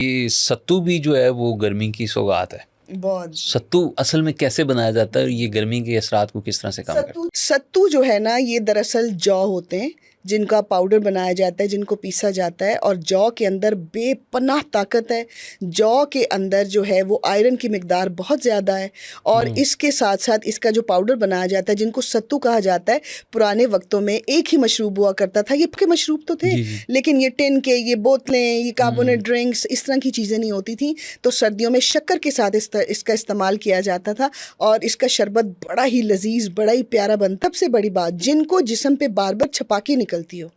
ये सत्तू भी जो है वो गर्मी की सौगात है। बहुत। सत्तू असल में कैसे बनाया जाता है और ये गर्मी के असरात को किस तरह से कम करता है? सत्तू जो है ना, ये दरअसल जौ होते हैं जिनका पाउडर बनाया जाता है, जिनको पीसा जाता है। और जौ के अंदर बेपनाह ताकत है। जौ के अंदर जो है वो आयरन की मिकदार बहुत ज़्यादा है। और इसके साथ साथ इसका जो पाउडर बनाया जाता है, जिनको सत्तू कहा जाता है, पुराने वक्तों में एक ही मशरूब हुआ करता था। ये के मशरूब तो थे, लेकिन ये टिन के, ये बोतलें, ये कार्बोनेट ड्रिंक्स, इस तरह की चीज़ें नहीं होती थी। तो सर्दियों में शक्कर के साथ इसका इस्तेमाल किया जाता था और इसका शरबत बड़ा ही लजीज, बड़ा ही प्यारा बनता। सबसे बड़ी बात, जिनको जिस्म पे बार बार छपाकी निकलती हो,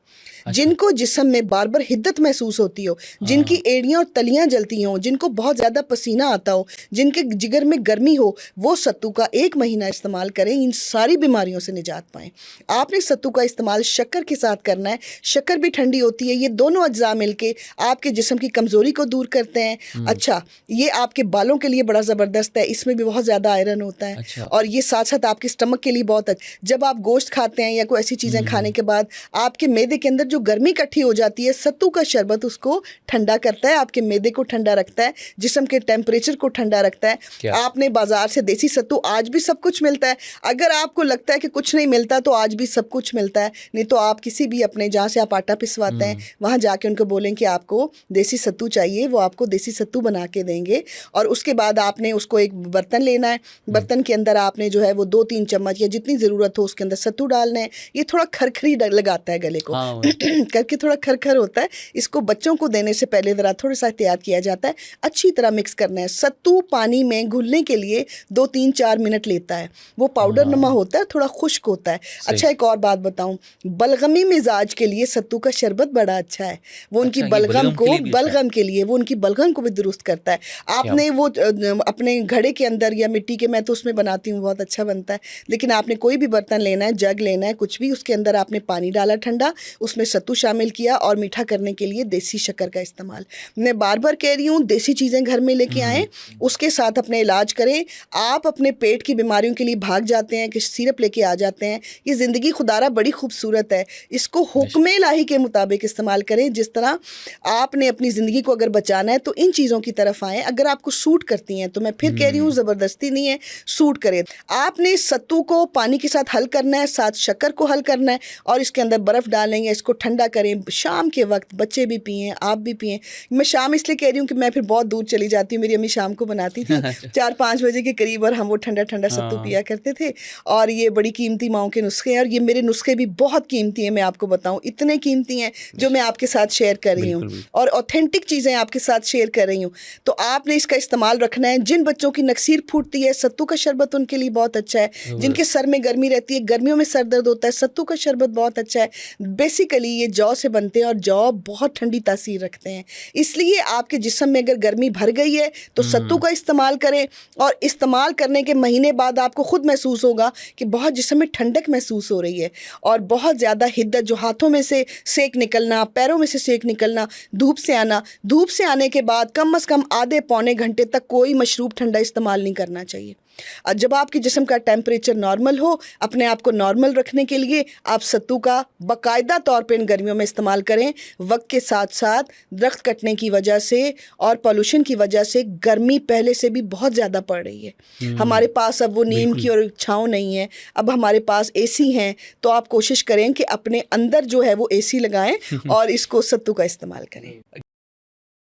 जिनको जिस्म में बार बार हिद्दत महसूस होती हो, जिनकी एड़ियाँ और तलियाँ जलती हों, जिनको बहुत ज़्यादा पसीना आता हो, जिनके जिगर में गर्मी हो, वो सत्तू का 1 महीना इस्तेमाल करें, इन सारी बीमारियों से निजात पाएँ। आपने सत्तू का इस्तेमाल शक्कर के साथ करना है। शक्कर भी ठंडी होती है। ये दोनों अज्जा मिलके आपके जिस्म की कमज़ोरी को दूर करते हैं। अच्छा, ये आपके बालों के लिए बड़ा ज़बरदस्त है, इसमें भी बहुत ज़्यादा आयरन होता है। और ये साथ साथ आपके स्टमक के लिए बहुत अच्छा। जब आप गोश्त खाते हैं या कोई ऐसी चीज़ें खाने के बाद आपके मैदे के अंदर जो गर्मी इकट्ठी हो जाती है, सत्तू का शरबत उसको ठंडा करता है, आपके मैदे को ठंडा रखता है, जिस्म के टेम्परेचर को ठंडा रखता है। आपने बाजार से देसी सत्तू आज भी सब कुछ मिलता है। अगर आपको लगता है कि कुछ नहीं मिलता, तो आज भी सब कुछ मिलता है। नहीं तो आप किसी भी अपने जहाँ से आप आटा पिसवाते हैं वहाँ जाके उनको बोलें कि आपको देसी सत्तू चाहिए, वो आपको देसी सत्तू बना के देंगे। और उसके बाद आपने उसको एक बर्तन लेना है। बर्तन के अंदर आपने जो है वो 2-3 चम्मच या जितनी ज़रूरत हो उसके अंदर सत्तू डालना है। ये थोड़ा खरखरी लगाता है गले को, करके थोड़ा खरखर होता है। इसको बच्चों को देने से पहले ज़रा थोड़ा सा एहतियात किया जाता है। अच्छी तरह मिक्स करना है। सत्तू पानी में घुलने के लिए 2-3-4 मिनट लेता है। वो पाउडर नमा होता है, थोड़ा खुश्क होता है। अच्छा, एक और बात बताऊं, बलगमी मिजाज के लिए सत्तू का शरबत बड़ा अच्छा है। वो उनकी बलगम के लिए वो उनकी बलगम को भी दुरुस्त करता है। आपने वो अपने घड़े के अंदर या मिट्टी के, मैं तो उसमें बनाती हूँ, बहुत अच्छा बनता है। लेकिन आपने कोई भी बर्तन लेना है, जग लेना है, कुछ भी, उसके अंदर आपने पानी डाला ठंडा, उसमें सत्तू शामिल किया और मीठा करने के लिए देसी शक्कर का इस्तेमाल। मैं बार बार कह रही हूँ, देसी चीज़ें घर में लेके आएँ, उसके साथ अपने इलाज करें। आप अपने पेट की बीमारियों के लिए भाग जाते हैं कि सिरप लेके आ जाते हैं। ये ज़िंदगी खुदारा बड़ी खूबसूरत है, इसको हुक्म इलाही के मुताबिक इस्तेमाल करें। जिस तरह आपने अपनी ज़िंदगी को अगर बचाना है तो इन चीज़ों की तरफ आएँ। अगर आपको सूट करती हैं तो मैं फिर कह रही हूँ, ज़बरदस्ती नहीं है, सूट करें। आपने सत्तू को पानी के साथ हल करना है, साथ शक्कर को हल करना है और इसके अंदर बर्फ़ डालेंगे, इसको ठंडा करें। शाम के वक्त बच्चे भी पिएं, आप भी पिएं। मैं शाम इसलिए कह रही हूँ कि मैं फिर बहुत दूर चली जाती हूँ। मेरी अम्मी शाम को बनाती थी 4-5 बजे के करीब, और हम वो ठंडा ठंडा सत्तू पिया करते थे। और ये बड़ी कीमती माओं के नुस्खे हैं, और ये मेरे नुस्खे भी बहुत कीमती हैं। मैं आपको बताऊँ, इतने कीमती हैं जो मैं आपके साथ शेयर कर रही हूँ, और ऑथेंटिक चीज़ें आपके साथ शेयर कर रही हूँ। तो आपने इसका इस्तेमाल रखना है। जिन बच्चों की नक्सीर फूटती है, सत्तू का शरबत उनके लिए बहुत अच्छा है। जिनके सर में गर्मी रहती है, गर्मियों में सर दर्द होता है, सत्तू का शरबत बहुत अच्छा है। बेसिकली ये जौ से बनते हैं और जौ बहुत ठंडी तासीर रखते हैं। इसलिए आपके जिस्म में अगर गर्मी भर गई है तो सत्तू का इस्तेमाल करें, और इस्तेमाल करने के महीने बाद आपको खुद महसूस होगा कि बहुत जिस्म में ठंडक महसूस हो रही है, और बहुत ज़्यादा हिद्दत, जो हाथों में से सेक निकलना, पैरों में से सेक निकलना, धूप से आना। धूप से आने के बाद कम से कम आधे पौने घंटे तक कोई मशरूब ठंडा इस्तेमाल नहीं करना चाहिए। जब आपके जिस्म का टेम्परेचर नॉर्मल हो, अपने आप को नॉर्मल रखने के लिए आप सत्तू का बाकायदा तौर पे इन गर्मियों में इस्तेमाल करें। वक्त के साथ साथ दरख्त कटने की वजह से और पॉल्यूशन की वजह से गर्मी पहले से भी बहुत ज़्यादा पड़ रही है। हमारे पास अब वो नीम की और छाँव नहीं है, अब हमारे पास AC हैं। तो आप कोशिश करें कि अपने अंदर जो है वो AC लगाएं और इसको सत्तू का इस्तेमाल करें।